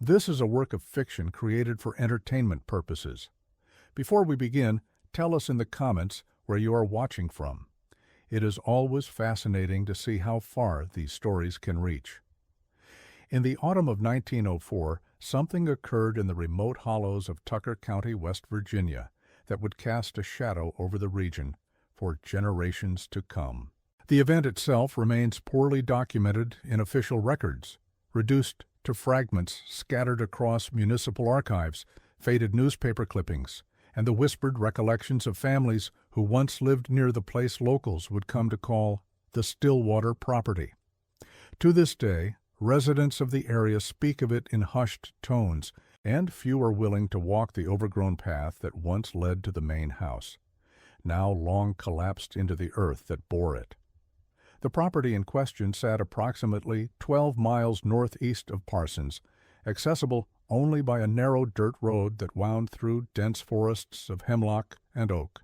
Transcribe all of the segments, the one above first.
This is a work of fiction created for entertainment purposes. Before we begin, tell us in the comments where you are watching from. It is always fascinating to see how far these stories can reach. In the autumn of 1904, something occurred in the remote hollows of Tucker County, West Virginia, that would cast a shadow over the region for generations to come. The event itself remains poorly documented in official records, reduced to fragments scattered across municipal archives, faded newspaper clippings, and the whispered recollections of families who once lived near the place locals would come to call the Stillwater property. To this day, residents of the area speak of it in hushed tones, and few are willing to walk the overgrown path that once led to the main house, now long collapsed into the earth that bore it. The property in question sat approximately 12 miles northeast of Parsons, accessible only by a narrow dirt road that wound through dense forests of hemlock and oak.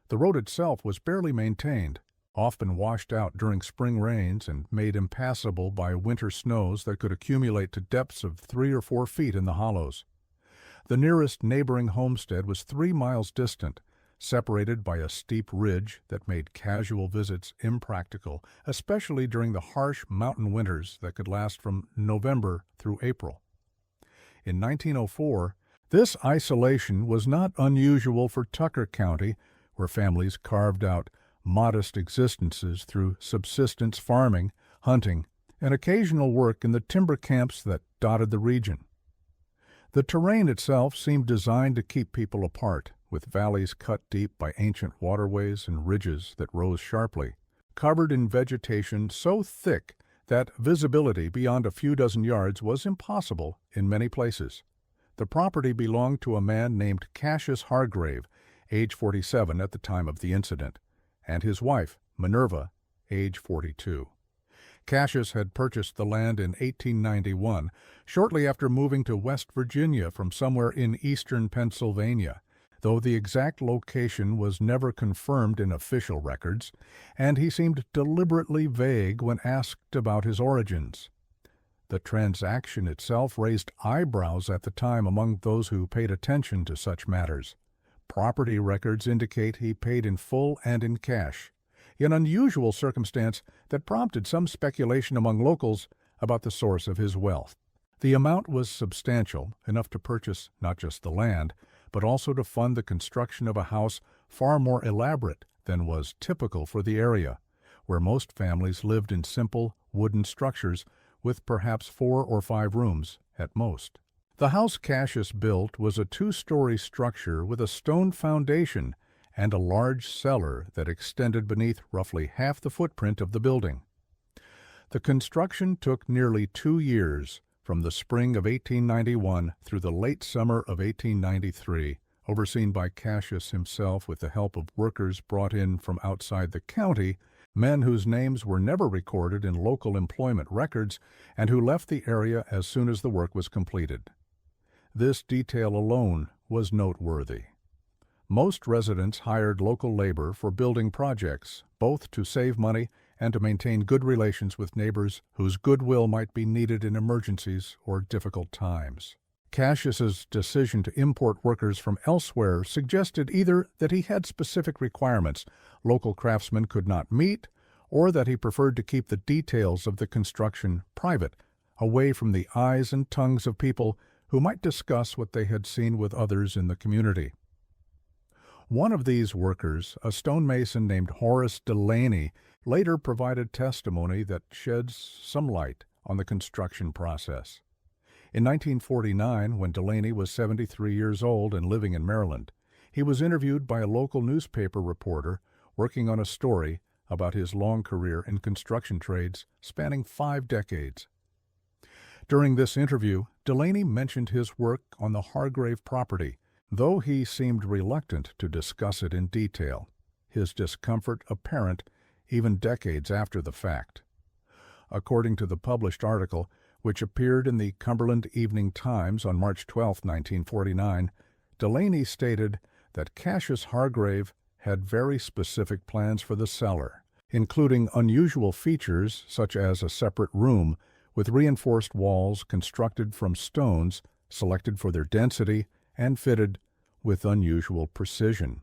The road itself was barely maintained, often washed out during spring rains and made impassable by winter snows that could accumulate to depths of 3 or 4 feet in the hollows. The nearest neighboring homestead was 3 miles distant, separated by a steep ridge that made casual visits impractical, especially during the harsh mountain winters that could last from November through April. In 1904, this isolation was not unusual for Tucker County, where families carved out modest existences through subsistence farming, hunting, and occasional work in the timber camps that dotted the region. The terrain itself seemed designed to keep people apart, with valleys cut deep by ancient waterways and ridges that rose sharply, covered in vegetation so thick that visibility beyond a few dozen yards was impossible in many places. The property belonged to a man named Cassius Hargrave, age 47 at the time of the incident, and his wife, Minerva, age 42. Cassius had purchased the land in 1891, shortly after moving to West Virginia from somewhere in eastern Pennsylvania, though the exact location was never confirmed in official records, and he seemed deliberately vague when asked about his origins. The transaction itself raised eyebrows at the time among those who paid attention to such matters. Property records indicate he paid in full and in cash, an unusual circumstance that prompted some speculation among locals about the source of his wealth. The amount was substantial, enough to purchase not just the land, but also to fund the construction of a house far more elaborate than was typical for the area, where most families lived in simple wooden structures with perhaps 4 or 5 rooms at most. The house Cassius built was a 2-story structure with a stone foundation and a large cellar that extended beneath roughly half the footprint of the building. The construction took nearly 2 years, from the spring of 1891 through the late summer of 1893, overseen by Cassius himself with the help of workers brought in from outside the county, men whose names were never recorded in local employment records and who left the area as soon as the work was completed. This detail alone was noteworthy. Most residents hired local labor for building projects, both to save money and to maintain good relations with neighbors whose goodwill might be needed in emergencies or difficult times. Cassius's decision to import workers from elsewhere suggested either that he had specific requirements local craftsmen could not meet, or that he preferred to keep the details of the construction private, away from the eyes and tongues of people who might discuss what they had seen with others in the community. One of these workers, a stonemason named Horace Delaney, later provided testimony that sheds some light on the construction process. In 1949, when Delaney was 73 years old and living in Maryland, he was interviewed by a local newspaper reporter working on a story about his long career in construction trades spanning 5 decades. During this interview, Delaney mentioned his work on the Hargrave property, though he seemed reluctant to discuss it in detail, his discomfort apparent even decades after the fact. According to the published article, which appeared in the Cumberland Evening Times on March 12, 1949, Delaney stated that Cassius Hargrave had very specific plans for the cellar, including unusual features such as a separate room with reinforced walls constructed from stones selected for their density and fitted with unusual precision.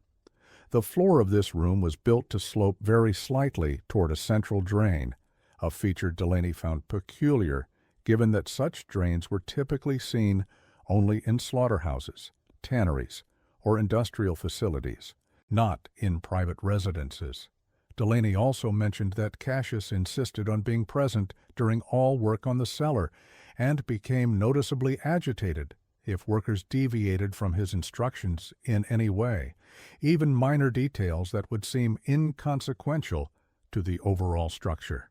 The floor of this room was built to slope very slightly toward a central drain, a feature Delaney found peculiar, given that such drains were typically seen only in slaughterhouses, tanneries, or industrial facilities, not in private residences. Delaney also mentioned that Cassius insisted on being present during all work on the cellar and became noticeably agitated if workers deviated from his instructions in any way, even minor details that would seem inconsequential to the overall structure.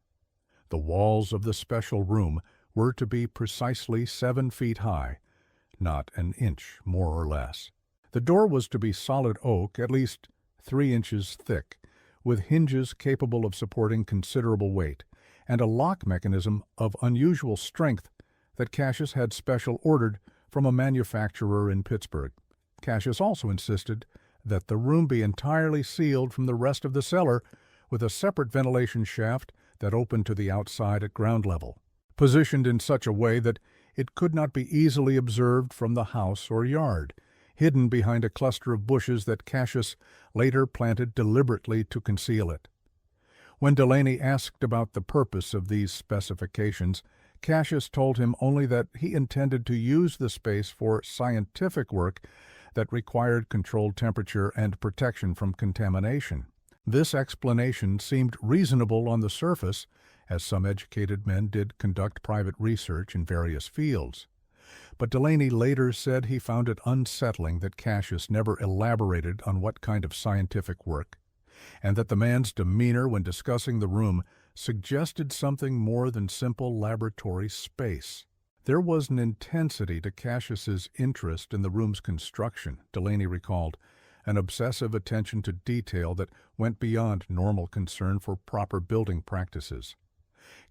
The walls of the special room were to be precisely 7 feet high, not an inch more or less. The door was to be solid oak, at least 3 inches thick, with hinges capable of supporting considerable weight, and a lock mechanism of unusual strength that Cassius had special ordered from a manufacturer in Pittsburgh. Cassius also insisted that the room be entirely sealed from the rest of the cellar with a separate ventilation shaft that opened to the outside at ground level, positioned in such a way that it could not be easily observed from the house or yard, hidden behind a cluster of bushes that Cassius later planted deliberately to conceal it. When Delaney asked about the purpose of these specifications, Cassius told him only that he intended to use the space for scientific work that required controlled temperature and protection from contamination. This explanation seemed reasonable on the surface, as some educated men did conduct private research in various fields. But Delaney later said he found it unsettling that Cassius never elaborated on what kind of scientific work, and that the man's demeanor when discussing the room suggested something more than simple laboratory space. There was an intensity to Cassius's interest in the room's construction, Delaney recalled, an obsessive attention to detail that went beyond normal concern for proper building practices.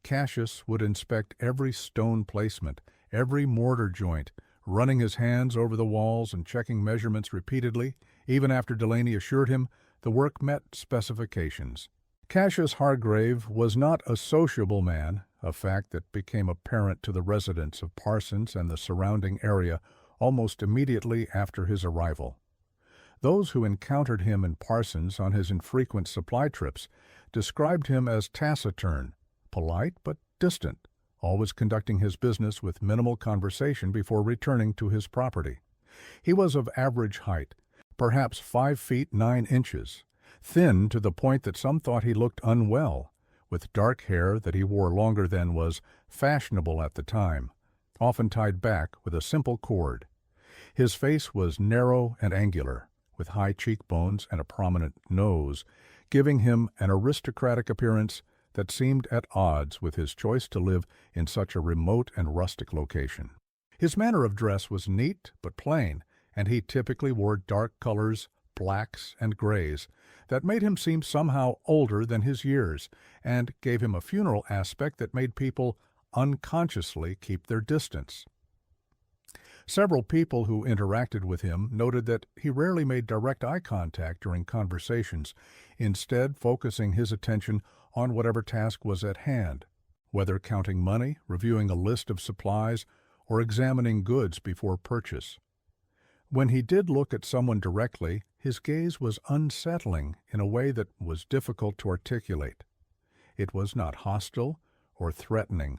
Cassius would inspect every stone placement, every mortar joint, running his hands over the walls and checking measurements repeatedly, even after Delaney assured him the work met specifications. Cassius Hargrave was not a sociable man, a fact that became apparent to the residents of Parsons and the surrounding area almost immediately after his arrival. Those who encountered him in Parsons on his infrequent supply trips described him as taciturn, polite but distant, always conducting his business with minimal conversation before returning to his property. He was of average height, perhaps 5 feet 9 inches, thin to the point that some thought he looked unwell, with dark hair that he wore longer than was fashionable at the time, often tied back with a simple cord. His face was narrow and angular, with high cheekbones and a prominent nose, giving him an aristocratic appearance that seemed at odds with his choice to live in such a remote and rustic location. His manner of dress was neat but plain, and he typically wore dark colors, blacks and grays, that made him seem somehow older than his years, and gave him a funeral aspect that made people unconsciously keep their distance. Several people who interacted with him noted that he rarely made direct eye contact during conversations, instead focusing his attention on whatever task was at hand, whether counting money, reviewing a list of supplies, or examining goods before purchase. When he did look at someone directly, his gaze was unsettling in a way that was difficult to articulate. It was not hostile or threatening,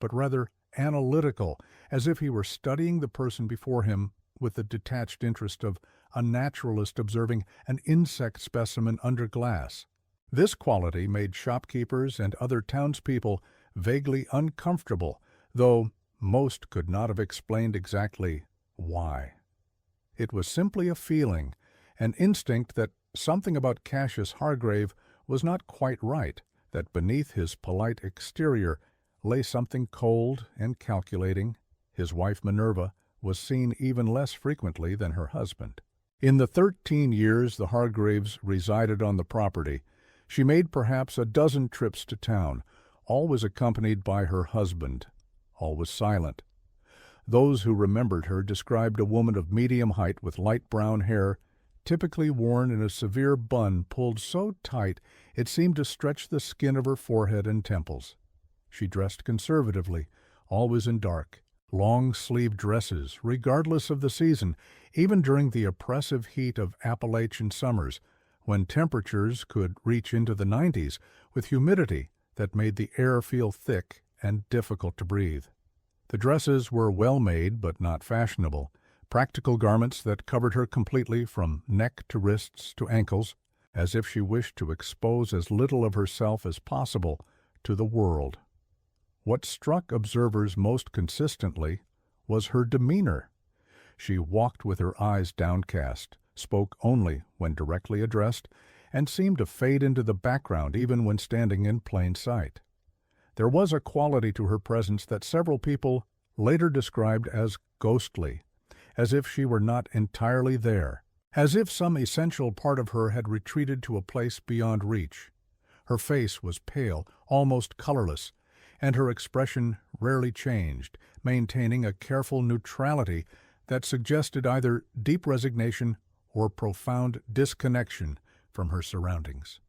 but rather analytical, as if he were studying the person before him with the detached interest of a naturalist observing an insect specimen under glass. This quality made shopkeepers and other townspeople vaguely uncomfortable, though most could not have explained exactly why. It was simply a feeling, an instinct that something about Cassius Hargrave was not quite right, that beneath his polite exterior lay something cold and calculating. His wife Minerva was seen even less frequently than her husband. In the 13 years the Hargraves resided on the property, she made perhaps a dozen trips to town, always accompanied by her husband, always silent. Those who remembered her described a woman of medium height with light brown hair, typically worn in a severe bun pulled so tight it seemed to stretch the skin of her forehead and temples. She dressed conservatively, always in dark, long-sleeved dresses, regardless of the season, even during the oppressive heat of Appalachian summers, when temperatures could reach into the 90s with humidity that made the air feel thick and difficult to breathe. The dresses were well-made but not fashionable, practical garments that covered her completely from neck to wrists to ankles, as if she wished to expose as little of herself as possible to the world. What struck observers most consistently was her demeanor. She walked with her eyes downcast, spoke only when directly addressed, and seemed to fade into the background even when standing in plain sight. There was a quality to her presence that several people later described as ghostly, as if she were not entirely there, as if some essential part of her had retreated to a place beyond reach. Her face was pale, almost colorless, and her expression rarely changed, maintaining a careful neutrality that suggested either deep resignation or profound disconnection from her surroundings.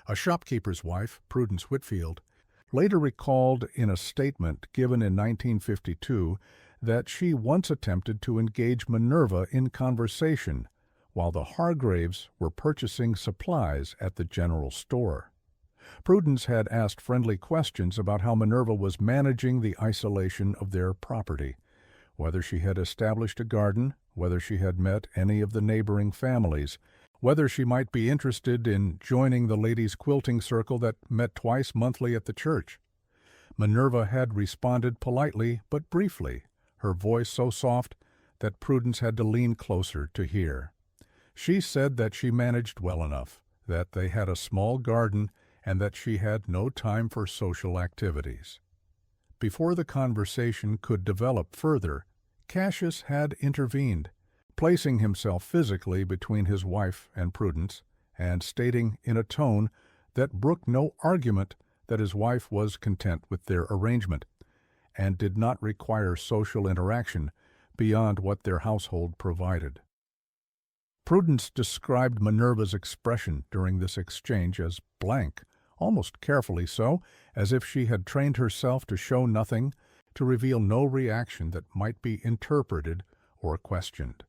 A shopkeeper's wife, Prudence Whitfield, later recalled in a statement given in 1952 that she once attempted to engage Minerva in conversation while the Hargraves were purchasing supplies at the general store. Prudence had asked friendly questions about how Minerva was managing the isolation of their property, whether she had established a garden, whether she had met any of the neighboring families, whether she might be interested in joining the ladies' quilting circle that met twice monthly at the church. Minerva had responded politely but briefly, her voice so soft that Prudence had to lean closer to hear. She said that she managed well enough, that they had a small garden, and that she had no time for social activities. Before the conversation could develop further, Cassius had intervened, placing himself physically between his wife and Prudence, and stating in a tone that brooked no argument that his wife was content with their arrangement, and did not require social interaction beyond what their household provided. Prudence described Minerva's expression during this exchange as blank, almost carefully so, as if she had trained herself to show nothing, to reveal no reaction that might be interpreted or questioned.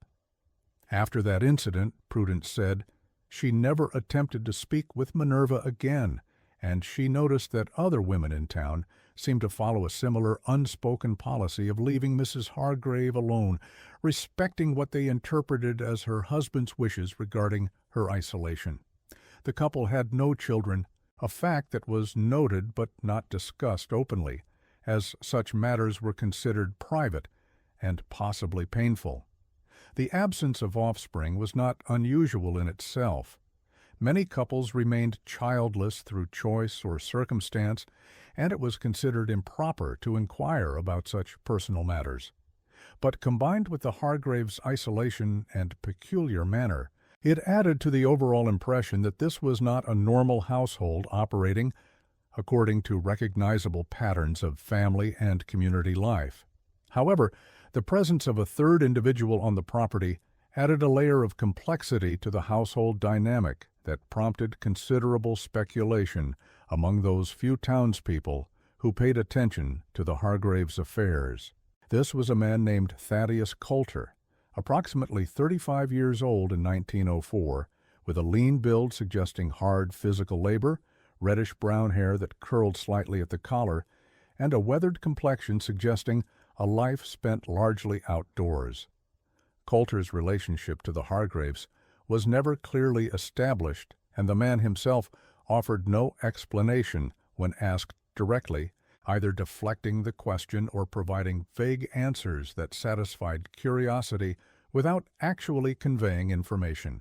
After that incident, Prudence said, she never attempted to speak with Minerva again, and she noticed that other women in town seemed to follow a similar unspoken policy of leaving Mrs. Hargrave alone, respecting what they interpreted as her husband's wishes regarding her isolation. The couple had no children, a fact that was noted but not discussed openly, as such matters were considered private and possibly painful. The absence of offspring was not unusual in itself. Many couples remained childless through choice or circumstance, and it was considered improper to inquire about such personal matters. But combined with the Hargraves' isolation and peculiar manner, it added to the overall impression that this was not a normal household operating according to recognizable patterns of family and community life. However, the presence of a third individual on the property added a layer of complexity to the household dynamic that prompted considerable speculation among those few townspeople who paid attention to the Hargraves' affairs. This was a man named Thaddeus Coulter, approximately 35 years old in 1904, with a lean build suggesting hard physical labor, reddish-brown hair that curled slightly at the collar, and a weathered complexion suggesting a life spent largely outdoors. Coulter's relationship to the Hargraves was never clearly established, and the man himself offered no explanation when asked directly, either deflecting the question or providing vague answers that satisfied curiosity without actually conveying information.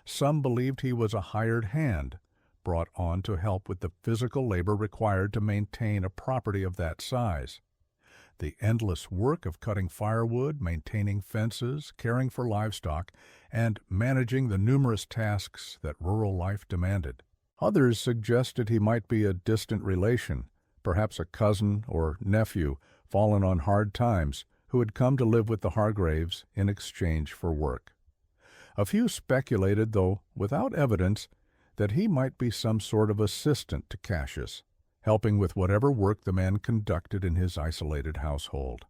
Some believed he was a hired hand, brought on to help with the physical labor required to maintain a property of that size. The endless work of cutting firewood, maintaining fences, caring for livestock, and managing the numerous tasks that rural life demanded. Others suggested he might be a distant relation, perhaps a cousin or nephew fallen on hard times, who had come to live with the Hargraves in exchange for work. A few speculated, though without evidence, that he might be some sort of assistant to Cassius, helping with whatever work the man conducted in his isolated household.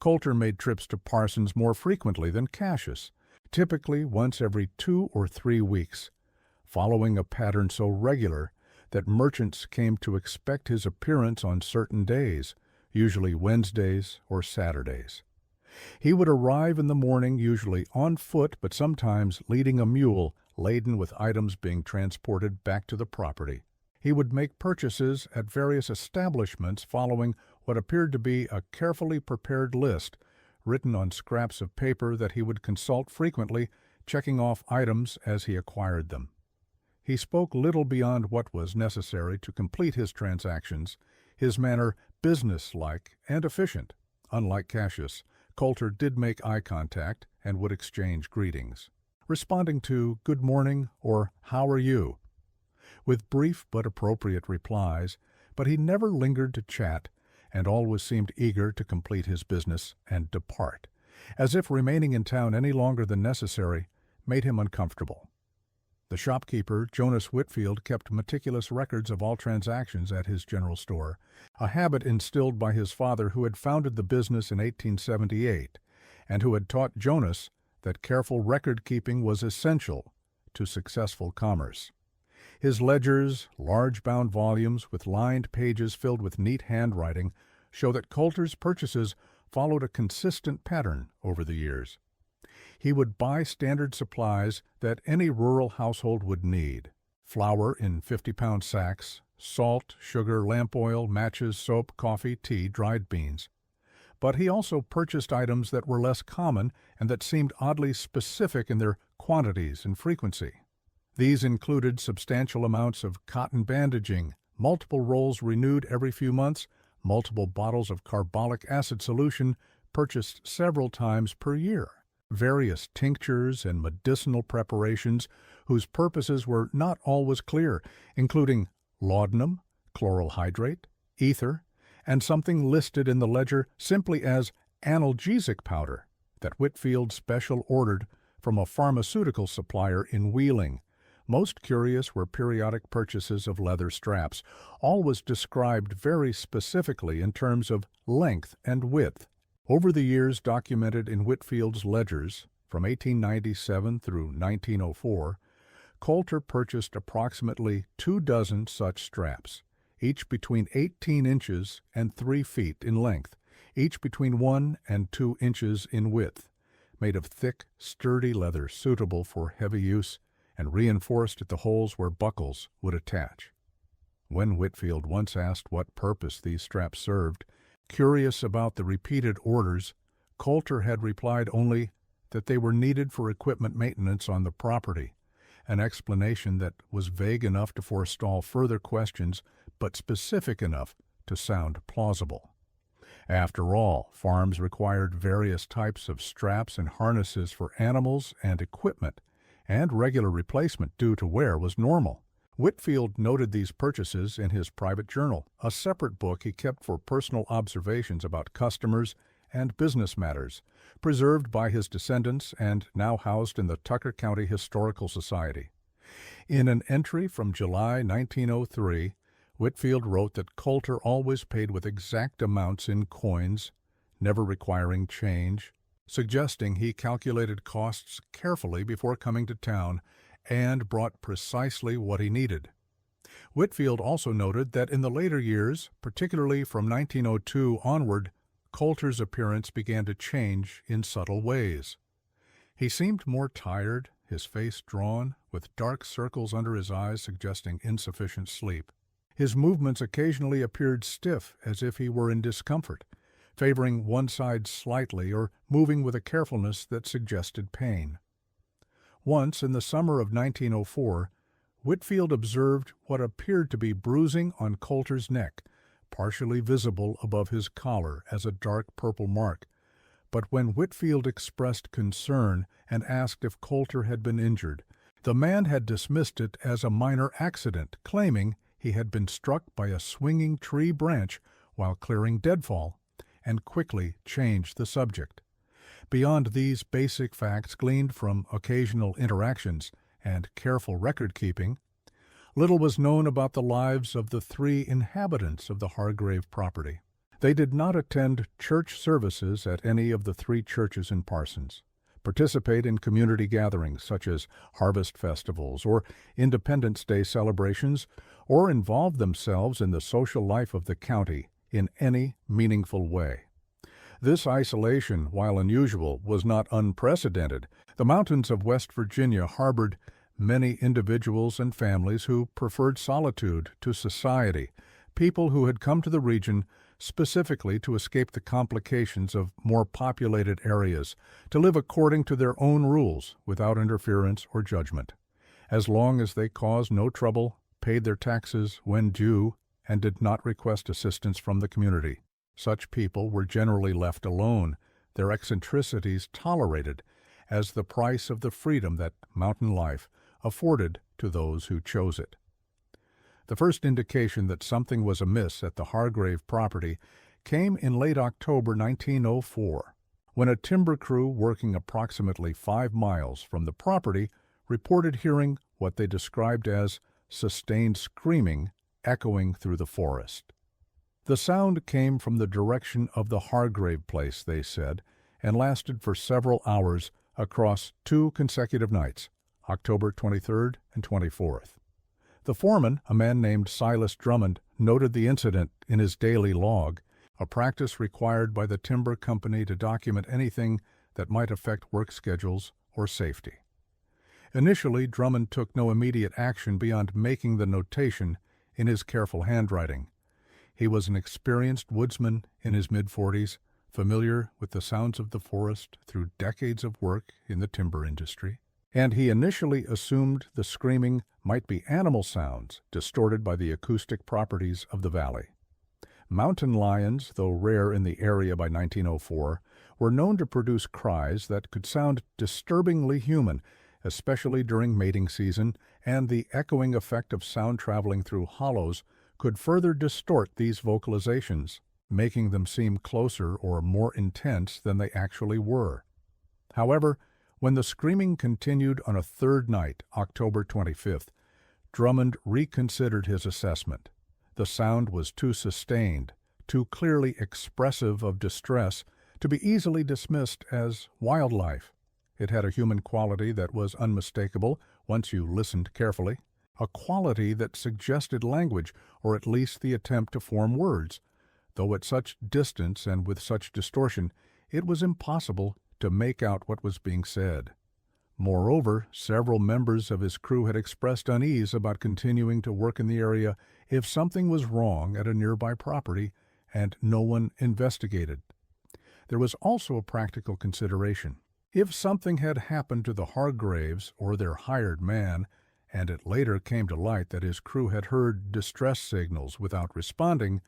Coulter made trips to Parsons more frequently than Cassius, typically once every 2 or 3 weeks, following a pattern so regular that merchants came to expect his appearance on certain days, usually Wednesdays or Saturdays. He would arrive in the morning, usually on foot, but sometimes leading a mule laden with items being transported back to the property. He would make purchases at various establishments following what appeared to be a carefully prepared list written on scraps of paper that he would consult frequently, checking off items as he acquired them. He spoke little beyond what was necessary to complete his transactions, his manner businesslike and efficient. Unlike Cassius, Coulter did make eye contact and would exchange greetings, responding to "good morning" or "how are you?" with brief but appropriate replies, but he never lingered to chat and always seemed eager to complete his business and depart, as if remaining in town any longer than necessary made him uncomfortable. The shopkeeper, Jonas Whitfield, kept meticulous records of all transactions at his general store, a habit instilled by his father, who had founded the business in 1878 and who had taught Jonas that careful record-keeping was essential to successful commerce. His ledgers, large bound volumes with lined pages filled with neat handwriting, show that Coulter's purchases followed a consistent pattern over the years. He would buy standard supplies that any rural household would need: flour in 50-pound sacks, salt, sugar, lamp oil, matches, soap, coffee, tea, dried beans. But he also purchased items that were less common and that seemed oddly specific in their quantities and frequency. These included substantial amounts of cotton bandaging, multiple rolls renewed every few months, multiple bottles of carbolic acid solution purchased several times per year, various tinctures and medicinal preparations whose purposes were not always clear, including laudanum, chloral hydrate, ether, and something listed in the ledger simply as analgesic powder that Whitfield special ordered from a pharmaceutical supplier in Wheeling. Most curious were periodic purchases of leather straps, always described very specifically in terms of length and width. Over the years documented in Whitfield's ledgers, from 1897 through 1904, Coulter purchased approximately 24 such straps, each between 18 inches and 3 feet in length, each between 1 and 2 inches in width, made of thick, sturdy leather suitable for heavy use and reinforced at the holes where buckles would attach. When Whitfield once asked what purpose these straps served, curious about the repeated orders, Coulter had replied only that they were needed for equipment maintenance on the property, an explanation that was vague enough to forestall further questions but specific enough to sound plausible. After all, farms required various types of straps and harnesses for animals and equipment, and regular replacement due to wear was normal. Whitfield noted these purchases in his private journal, a separate book he kept for personal observations about customers and business matters, preserved by his descendants and now housed in the Tucker County Historical Society. In an entry from July 1903, Whitfield wrote that Coulter always paid with exact amounts in coins, never requiring change, suggesting he calculated costs carefully before coming to town and brought precisely what he needed. Whitfield also noted that in the later years, particularly from 1902 onward, Coulter's appearance began to change in subtle ways. He seemed more tired, his face drawn, with dark circles under his eyes suggesting insufficient sleep. His movements occasionally appeared stiff, as if he were in discomfort, favoring one side slightly or moving with a carefulness that suggested pain. Once, in the summer of 1904, Whitfield observed what appeared to be bruising on Coulter's neck, partially visible above his collar as a dark purple mark. But when Whitfield expressed concern and asked if Coulter had been injured, the man had dismissed it as a minor accident, claiming he had been struck by a swinging tree branch while clearing deadfall, and quickly changed the subject. Beyond these basic facts gleaned from occasional interactions and careful record-keeping, Little was known about the lives of the three inhabitants of the Hargrave property. They did not attend church services at any of the three churches in Parsons, participate in community gatherings such as harvest festivals or Independence Day celebrations, or involve themselves in the social life of the county in any meaningful way. This isolation, while unusual, was not unprecedented. The mountains of West Virginia harbored many individuals and families who preferred solitude to society, people who had come to the region specifically to escape the complications of more populated areas, to live according to their own rules without interference or judgment. As long as they caused no trouble, paid their taxes when due, and did not request assistance from the community, such people were generally left alone, their eccentricities tolerated, as the price of the freedom that mountain life afforded to those who chose it. The first indication that something was amiss at the Hargrave property came in late October 1904, when a timber crew working approximately 5 miles from the property reported hearing what they described as sustained screaming echoing through the forest. The sound came from the direction of the Hargrave place, they said, and lasted for several hours across 2 consecutive nights, October 23rd and 24th. The foreman, a man named Silas Drummond, noted the incident in his daily log, a practice required by the timber company to document anything that might affect work schedules or safety. Initially, Drummond took no immediate action beyond making the notation in his careful handwriting. He was an experienced woodsman in his mid-40s, familiar with the sounds of the forest through decades of work in the timber industry, and he initially assumed the screaming might be animal sounds distorted by the acoustic properties of the valley. Mountain lions, though rare in the area by 1904, were known to produce cries that could sound disturbingly human, especially during mating season, and the echoing effect of sound traveling through hollows could further distort these vocalizations, making them seem closer or more intense than they actually were. However, when the screaming continued on a third night, October 25th, Drummond reconsidered his assessment. The sound was too sustained, too clearly expressive of distress to be easily dismissed as wildlife. It had a human quality that was unmistakable once you listened carefully, a quality that suggested language, or at least the attempt to form words, though at such distance and with such distortion it was impossible to make out what was being said. Moreover, several members of his crew had expressed unease about continuing to work in the area if something was wrong at a nearby property and no one investigated. There was also a practical consideration. If something had happened to the Hargraves or their hired man, and it later came to light that his crew had heard distress signals without responding,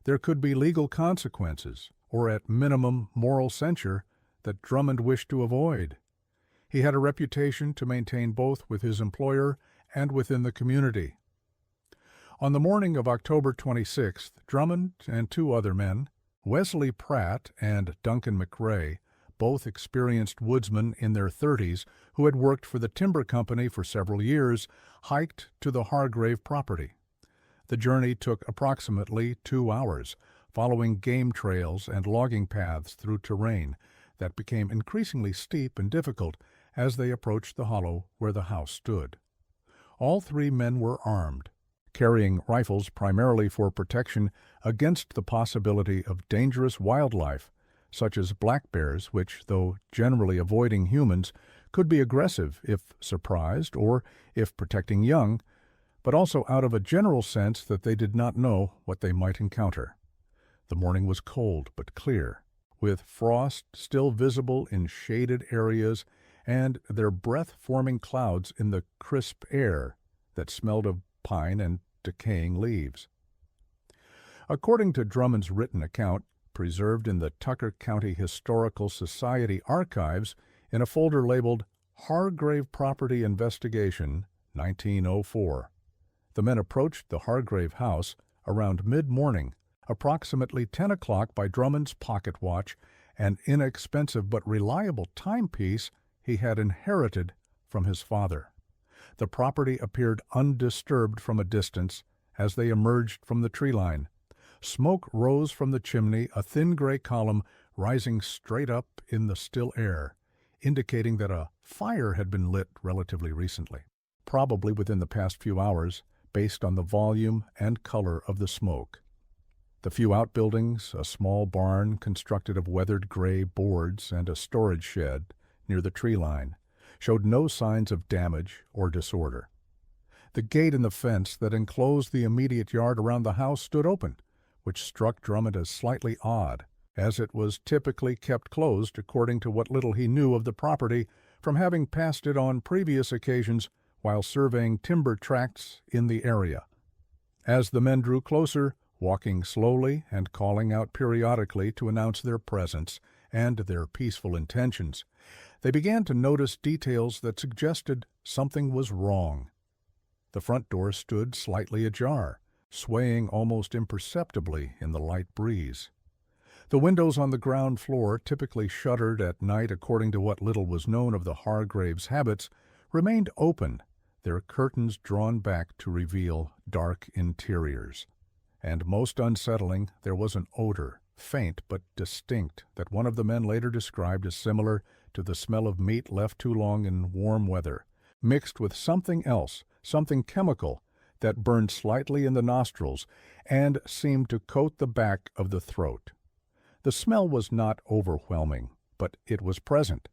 there could be legal consequences, or at minimum moral censure, that Drummond wished to avoid. He had a reputation to maintain both with his employer and within the community. On the morning of October 26th, Drummond and 2 other men, Wesley Pratt and Duncan McRae, both experienced woodsmen in their 30s who had worked for the timber company for several years, hiked to the Hargrave property. The journey took approximately 2 hours, following game trails and logging paths through terrain that became increasingly steep and difficult as they approached the hollow where the house stood. All 3 men were armed, carrying rifles primarily for protection against the possibility of dangerous wildlife, such as black bears, which, though generally avoiding humans, could be aggressive if surprised or if protecting young, but also out of a general sense that they did not know what they might encounter. The morning was cold but clear, with frost still visible in shaded areas and their breath-forming clouds in the crisp air that smelled of pine and decaying leaves. According to Drummond's written account, preserved in the Tucker County Historical Society archives in a folder labeled Hargrave Property Investigation, 1904, the men approached the Hargrave house around mid-morning, approximately 10 o'clock by Drummond's pocket watch, an inexpensive but reliable timepiece he had inherited from his father. The property appeared undisturbed from a distance as they emerged from the tree line. Smoke rose from the chimney, a thin gray column rising straight up in the still air, indicating that a fire had been lit relatively recently, probably within the past few hours, based on the volume and color of the smoke. The few outbuildings, a small barn constructed of weathered gray boards and a storage shed near the tree line, showed no signs of damage or disorder. The gate in the fence that enclosed the immediate yard around the house stood open, which struck Drummond as slightly odd, as it was typically kept closed according to what little he knew of the property from having passed it on previous occasions while surveying timber tracts in the area. As the men drew closer, walking slowly and calling out periodically to announce their presence and their peaceful intentions, they began to notice details that suggested something was wrong. The front door stood slightly ajar, swaying almost imperceptibly in the light breeze. The windows on the ground floor, typically shuttered at night according to what little was known of the Hargraves' habits, remained open, their curtains drawn back to reveal dark interiors. And most unsettling, there was an odor, faint but distinct, that one of the men later described as similar to the smell of meat left too long in warm weather, mixed with something else, something chemical, that burned slightly in the nostrils and seemed to coat the back of the throat. The smell was not overwhelming, but it was present,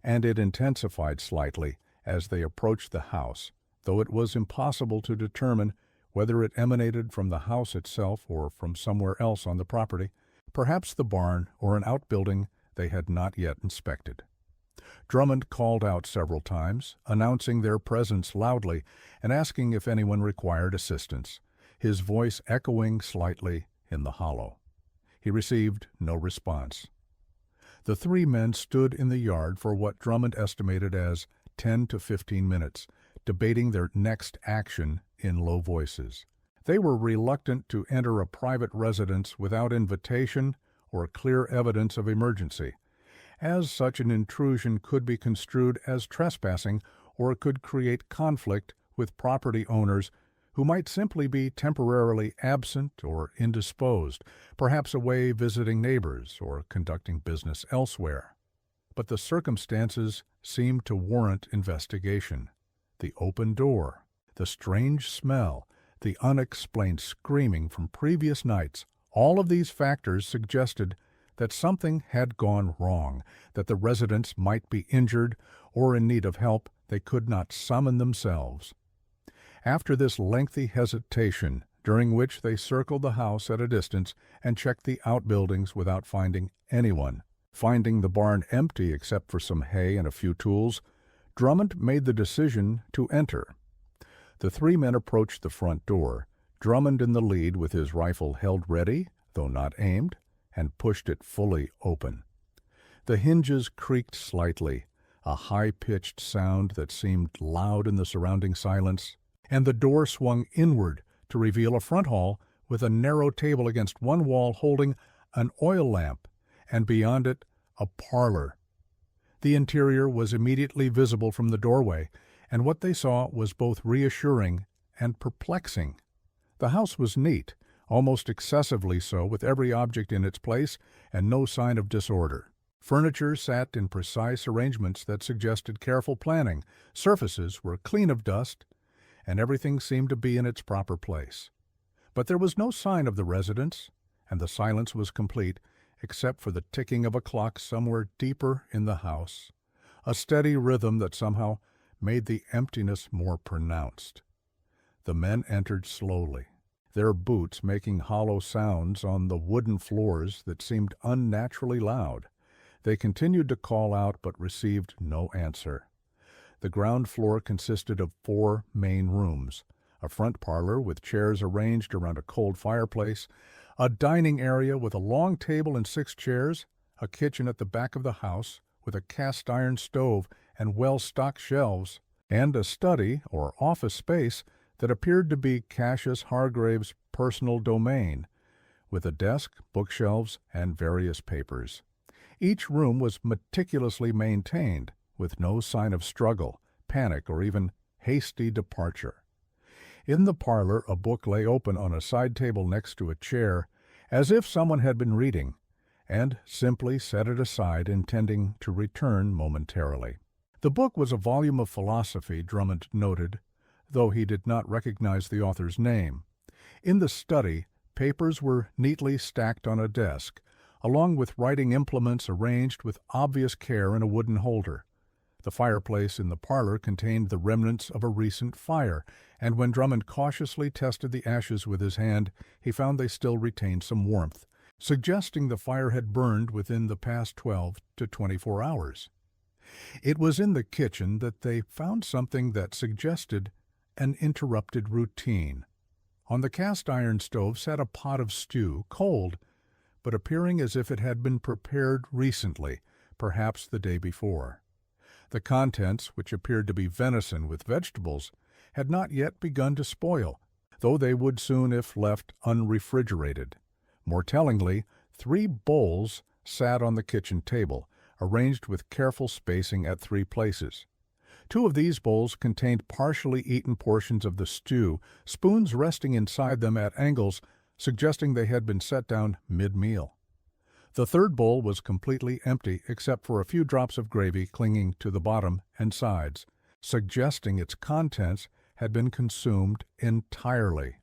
and it intensified slightly as they approached the house, though it was impossible to determine whether it emanated from the house itself or from somewhere else on the property, perhaps the barn or an outbuilding they had not yet inspected. Drummond called out several times, announcing their presence loudly and asking if anyone required assistance, his voice echoing slightly in the hollow. He received no response. The three men stood in the yard for what Drummond estimated as 10 to 15 minutes, debating their next action in low voices. They were reluctant to enter a private residence without invitation or clear evidence of emergency, as such an intrusion could be construed as trespassing or could create conflict with property owners who might simply be temporarily absent or indisposed, perhaps away visiting neighbors or conducting business elsewhere. But the circumstances seemed to warrant investigation. The open door, the strange smell, the unexplained screaming from previous nights, all of these factors suggested that something had gone wrong, that the residents might be injured or in need of help they could not summon themselves. After this lengthy hesitation, during which they circled the house at a distance and checked the outbuildings without finding anyone, finding the barn empty except for some hay and a few tools, Drummond made the decision to enter. The three men approached the front door, Drummond in the lead with his rifle held ready, though not aimed, and pushed it fully open. The hinges creaked slightly, a high-pitched sound that seemed loud in the surrounding silence, and the door swung inward to reveal a front hall with a narrow table against one wall holding an oil lamp, and beyond it a parlor. The interior was immediately visible from the doorway, and what they saw was both reassuring and perplexing. The house was neat, almost excessively so, with every object in its place and no sign of disorder. Furniture sat in precise arrangements that suggested careful planning, surfaces were clean of dust, and everything seemed to be in its proper place. But there was no sign of the residents, and the silence was complete, except for the ticking of a clock somewhere deeper in the house, a steady rhythm that somehow made the emptiness more pronounced. The men entered slowly, their boots making hollow sounds on the wooden floors that seemed unnaturally loud. They continued to call out but received no answer. The ground floor consisted of 4 main rooms, a front parlor with chairs arranged around a cold fireplace, a dining area with a long table and 6 chairs, a kitchen at the back of the house with a cast-iron stove and well-stocked shelves, and a study or office space that appeared to be Cassius Hargrave's personal domain, with a desk, bookshelves, and various papers. Each room was meticulously maintained, with no sign of struggle, panic, or even hasty departure. In the parlor, a book lay open on a side table next to a chair, as if someone had been reading, and simply set it aside, intending to return momentarily. The book was a volume of philosophy, Drummond noted, though he did not recognize the author's name. In the study, papers were neatly stacked on a desk, along with writing implements arranged with obvious care in a wooden holder. The fireplace in the parlor contained the remnants of a recent fire, and when Drummond cautiously tested the ashes with his hand, he found they still retained some warmth, suggesting the fire had burned within the past 12 to 24 hours. It was in the kitchen that they found something that suggested an interrupted routine. On the cast-iron stove sat a pot of stew, cold, but appearing as if it had been prepared recently, perhaps the day before. The contents, which appeared to be venison with vegetables, had not yet begun to spoil, though they would soon if left unrefrigerated. More tellingly, 3 bowls sat on the kitchen table, arranged with careful spacing at 3 places. 2 of these bowls contained partially eaten portions of the stew, spoons resting inside them at angles, suggesting they had been set down mid-meal. The 3rd bowl was completely empty except for a few drops of gravy clinging to the bottom and sides, suggesting its contents had been consumed entirely.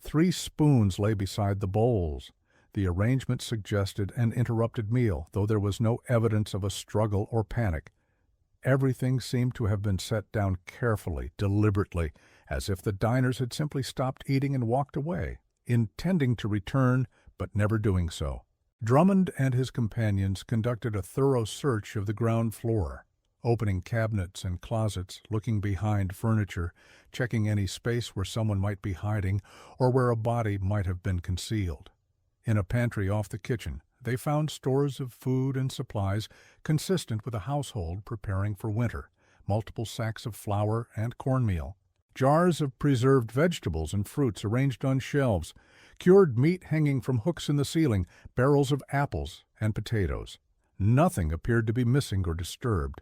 3 spoons lay beside the bowls. The arrangement suggested an interrupted meal, though there was no evidence of a struggle or panic. Everything seemed to have been set down carefully, deliberately, as if the diners had simply stopped eating and walked away, intending to return but never doing so. Drummond and his companions conducted a thorough search of the ground floor, opening cabinets and closets, looking behind furniture, checking any space where someone might be hiding or where a body might have been concealed. In a pantry off the kitchen, they found stores of food and supplies consistent with a household preparing for winter, multiple sacks of flour and cornmeal, jars of preserved vegetables and fruits arranged on shelves, cured meat hanging from hooks in the ceiling, barrels of apples and potatoes. Nothing appeared to be missing or disturbed.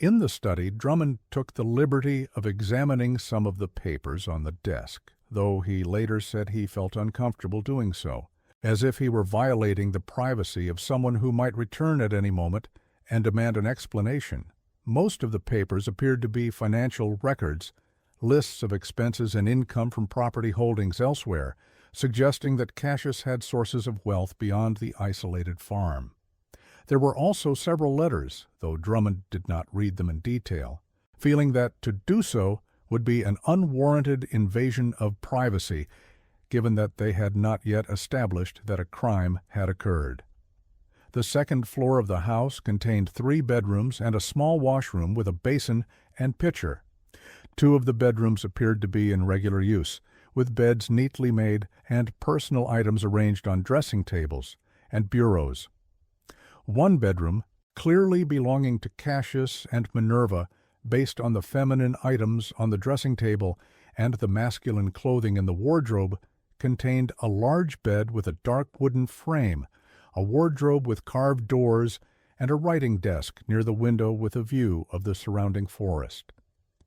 In the study, Drummond took the liberty of examining some of the papers on the desk, though he later said he felt uncomfortable doing so, as if he were violating the privacy of someone who might return at any moment and demand an explanation. Most of the papers appeared to be financial records, lists of expenses and income from property holdings elsewhere, suggesting that Cassius had sources of wealth beyond the isolated farm. There were also several letters, though Drummond did not read them in detail, feeling that to do so would be an unwarranted invasion of privacy, given that they had not yet established that a crime had occurred. The 2nd floor of the house contained 3 bedrooms and a small washroom with a basin and pitcher. 2 of the bedrooms appeared to be in regular use, with beds neatly made and personal items arranged on dressing tables and bureaus. 1 bedroom, clearly belonging to Cassius and Minerva, based on the feminine items on the dressing table and the masculine clothing in the wardrobe, contained a large bed with a dark wooden frame, a wardrobe with carved doors, and a writing desk near the window with a view of the surrounding forest.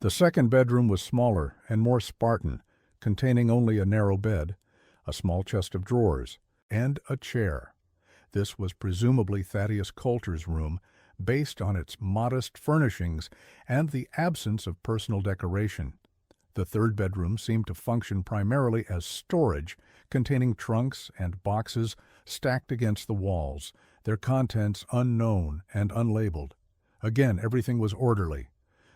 The 2nd bedroom was smaller and more Spartan, containing only a narrow bed, a small chest of drawers, and a chair. This was presumably Thaddeus Coulter's room, based on its modest furnishings and the absence of personal decoration. The 3rd bedroom seemed to function primarily as storage, containing trunks and boxes stacked against the walls, their contents unknown and unlabeled. Again, everything was orderly.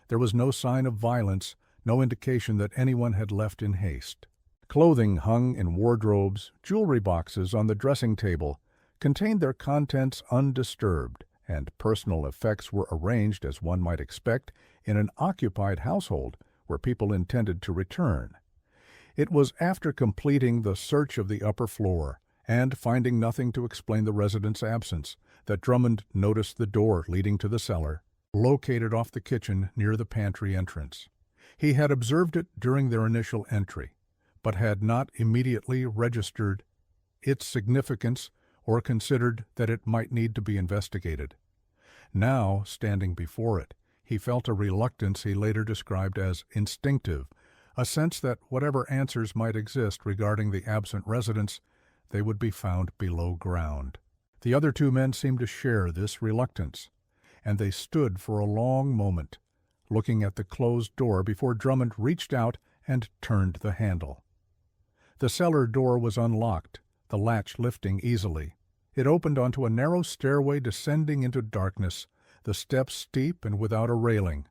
There was no sign of violence, no indication that anyone had left in haste. Clothing hung in wardrobes, jewelry boxes on the dressing table, contained their contents undisturbed, and personal effects were arranged as one might expect in an occupied household where people intended to return. It was after completing the search of the upper floor and finding nothing to explain the resident's absence that Drummond noticed the door leading to the cellar, located off the kitchen near the pantry entrance. He had observed it during their initial entry, but had not immediately registered its significance or considered that it might need to be investigated. Now, standing before it, He felt a reluctance he later described as instinctive, a sense that whatever answers might exist regarding the absent residents, they would be found below ground. The other two men seemed to share this reluctance, and they stood for a long moment, looking at the closed door before Drummond reached out and turned the handle. The cellar door was unlocked, the latch lifting easily. It opened onto a narrow stairway descending into darkness, the steps steep and without a railing.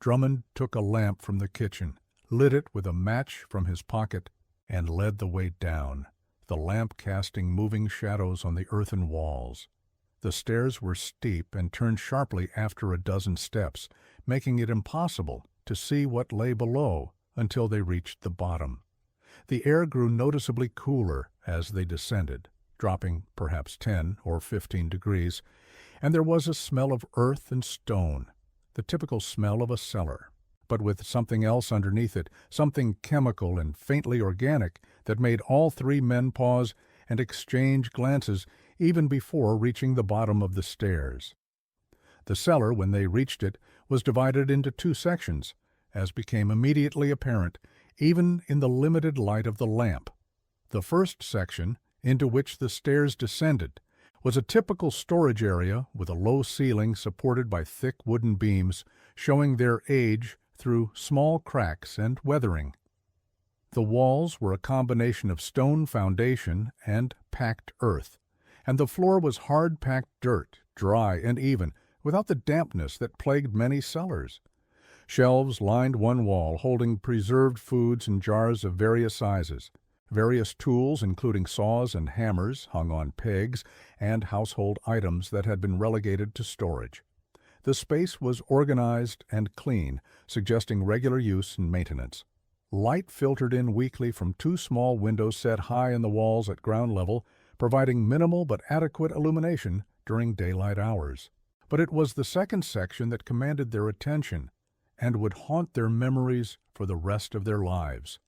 Drummond took a lamp from the kitchen, lit it with a match from his pocket, and led the way down, the lamp casting moving shadows on the earthen walls. The stairs were steep and turned sharply after a dozen steps, making it impossible to see what lay below until they reached the bottom. The air grew noticeably cooler as they descended, dropping perhaps 10 or 15 degrees, and there was a smell of earth and stone, the typical smell of a cellar, but with something else underneath it, something chemical and faintly organic that made all three men pause and exchange glances even before reaching the bottom of the stairs. The cellar, when they reached it, was divided into two sections, as became immediately apparent even in the limited light of the lamp. The first section, into which the stairs descended, was a typical storage area with a low ceiling supported by thick wooden beams, showing their age through small cracks and weathering. The walls were a combination of stone foundation and packed earth, and the floor was hard-packed dirt, dry and even, without the dampness that plagued many cellars. Shelves lined one wall, holding preserved foods and jars of various sizes. Various tools, including saws and hammers, hung on pegs, and household items that had been relegated to storage. The space was organized and clean, suggesting regular use and maintenance. Light filtered in weakly from two small windows set high in the walls at ground level, providing minimal but adequate illumination during daylight hours. But it was the second section that commanded their attention and would haunt their memories for the rest of their lives.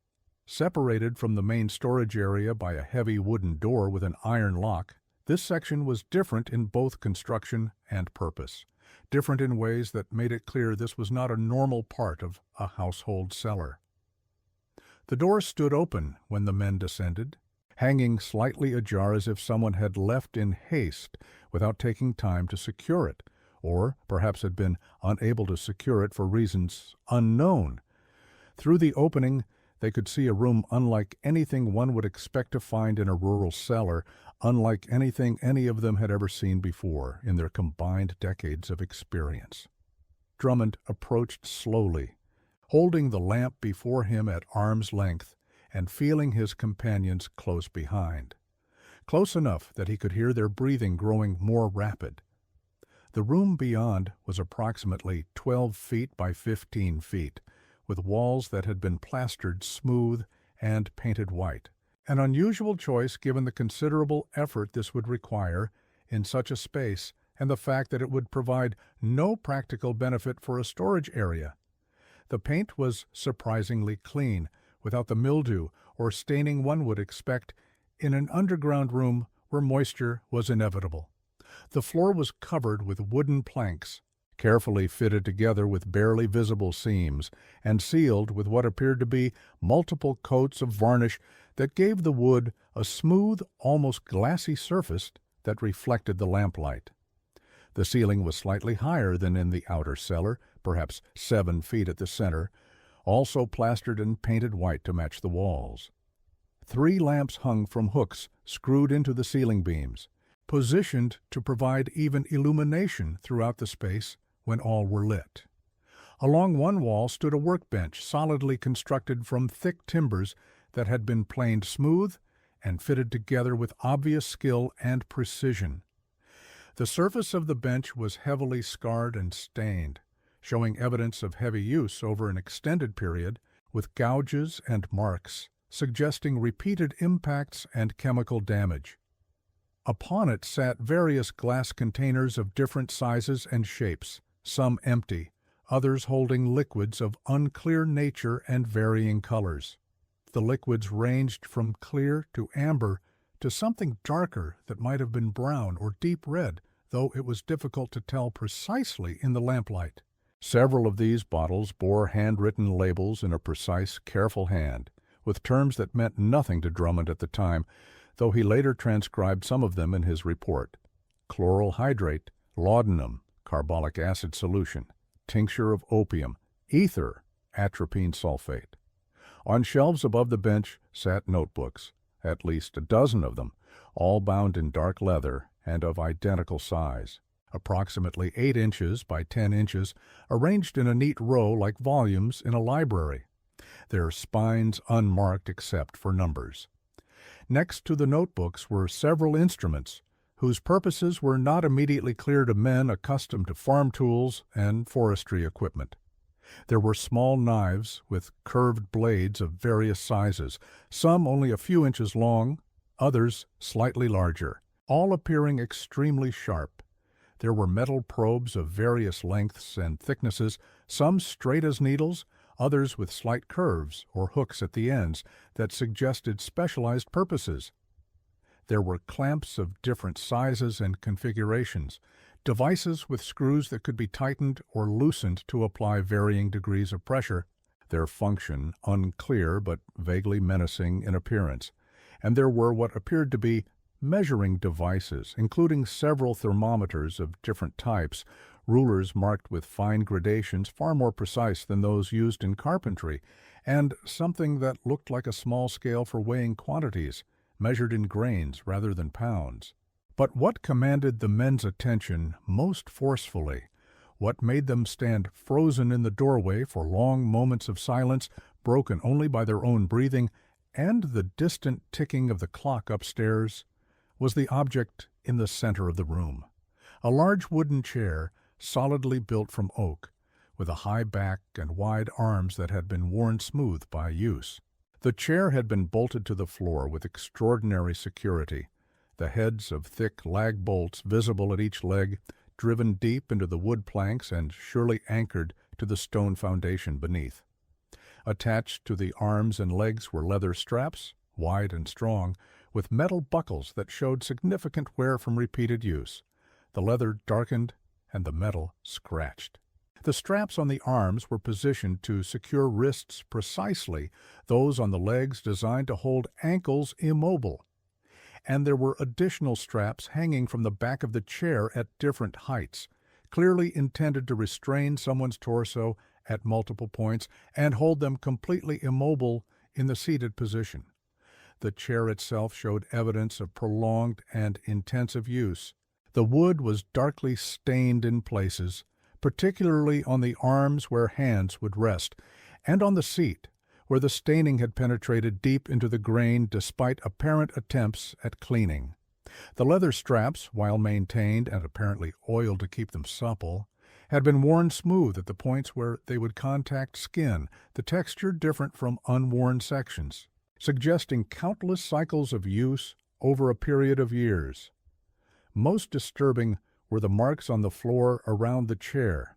Separated from the main storage area by a heavy wooden door with an iron lock, this section was different in both construction and purpose, different in ways that made it clear this was not a normal part of a household cellar. The door stood open when the men descended, hanging slightly ajar as if someone had left in haste without taking time to secure it, or perhaps had been unable to secure it for reasons unknown. Through the opening, they could see a room unlike anything one would expect to find in a rural cellar, unlike anything any of them had ever seen before in their combined decades of experience. Drummond approached slowly, holding the lamp before him at arm's length and feeling his companions close behind, close enough that he could hear their breathing growing more rapid. The room beyond was approximately 12 feet by 15 feet, with walls that had been plastered smooth and painted white, an unusual choice given the considerable effort this would require in such a space and the fact that it would provide no practical benefit for a storage area. The paint was surprisingly clean, without the mildew or staining one would expect in an underground room where moisture was inevitable. The floor was covered with wooden planks, carefully fitted together with barely visible seams, and sealed with what appeared to be multiple coats of varnish that gave the wood a smooth, almost glassy surface that reflected the lamplight. The ceiling was slightly higher than in the outer cellar, perhaps 7 feet at the center, also plastered and painted white to match the walls. 3 lamps hung from hooks screwed into the ceiling beams, positioned to provide even illumination throughout the space when all were lit. Along one wall stood a workbench solidly constructed from thick timbers that had been planed smooth and fitted together with obvious skill and precision. The surface of the bench was heavily scarred and stained, showing evidence of heavy use over an extended period, with gouges and marks, suggesting repeated impacts and chemical damage. Upon it sat various glass containers of different sizes and shapes, some empty, others holding liquids of unclear nature and varying colors. The liquids ranged from clear to amber to something darker that might have been brown or deep red, though it was difficult to tell precisely in the lamplight. Several of these bottles bore handwritten labels in a precise, careful hand, with terms that meant nothing to Drummond at the time, though he later transcribed some of them in his report. Chloral hydrate, laudanum, carbolic acid solution, tincture of opium, ether, atropine sulfate. On shelves above the bench sat notebooks, at least a dozen of them, all bound in dark leather and of identical size, approximately 8 inches by 10 inches, arranged in a neat row like volumes in a library, their spines unmarked except for numbers. Next to the notebooks were several instruments, whose purposes were not immediately clear to men accustomed to farm tools and forestry equipment. There were small knives with curved blades of various sizes, some only a few inches long, others slightly larger, all appearing extremely sharp. There were metal probes of various lengths and thicknesses, some straight as needles, others with slight curves or hooks at the ends that suggested specialized purposes. There were clamps of different sizes and configurations, devices with screws that could be tightened or loosened to apply varying degrees of pressure, their function unclear but vaguely menacing in appearance. And there were what appeared to be measuring devices, including several thermometers of different types, rulers marked with fine gradations far more precise than those used in carpentry, and something that looked like a small scale for weighing quantities, measured in grains rather than pounds. But what commanded the men's attention most forcefully, what made them stand frozen in the doorway for long moments of silence, broken only by their own breathing, and the distant ticking of the clock upstairs, was the object in the center of the room. A large wooden chair, solidly built from oak, with a high back and wide arms that had been worn smooth by use. The chair had been bolted to the floor with extraordinary security, the heads of thick lag bolts visible at each leg, driven deep into the wood planks and surely anchored to the stone foundation beneath. Attached to the arms and legs were leather straps, wide and strong, with metal buckles that showed significant wear from repeated use, the leather darkened and the metal scratched. The straps on the arms were positioned to secure wrists precisely, those on the legs designed to hold ankles immobile. And there were additional straps hanging from the back of the chair at different heights, clearly intended to restrain someone's torso at multiple points and hold them completely immobile in the seated position. The chair itself showed evidence of prolonged and intensive use. The wood was darkly stained in places, particularly on the arms where hands would rest, and on the seat, where the staining had penetrated deep into the grain despite apparent attempts at cleaning. The leather straps, while maintained and apparently oiled to keep them supple, had been worn smooth at the points where they would contact skin, the texture different from unworn sections, suggesting countless cycles of use over a period of years. Most disturbing were the marks on the floor around the chair.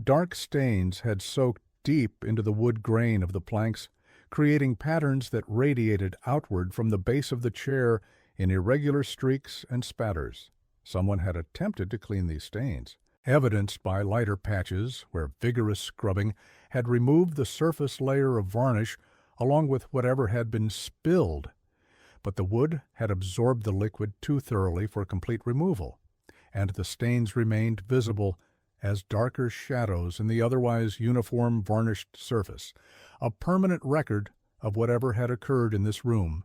Dark stains had soaked deep into the wood grain of the planks, creating patterns that radiated outward from the base of the chair in irregular streaks and spatters. Someone had attempted to clean these stains, evidenced by lighter patches where vigorous scrubbing had removed the surface layer of varnish along with whatever had been spilled. But the wood had absorbed the liquid too thoroughly for complete removal, and the stains remained visible as darker shadows in the otherwise uniform varnished surface, a permanent record of whatever had occurred in this room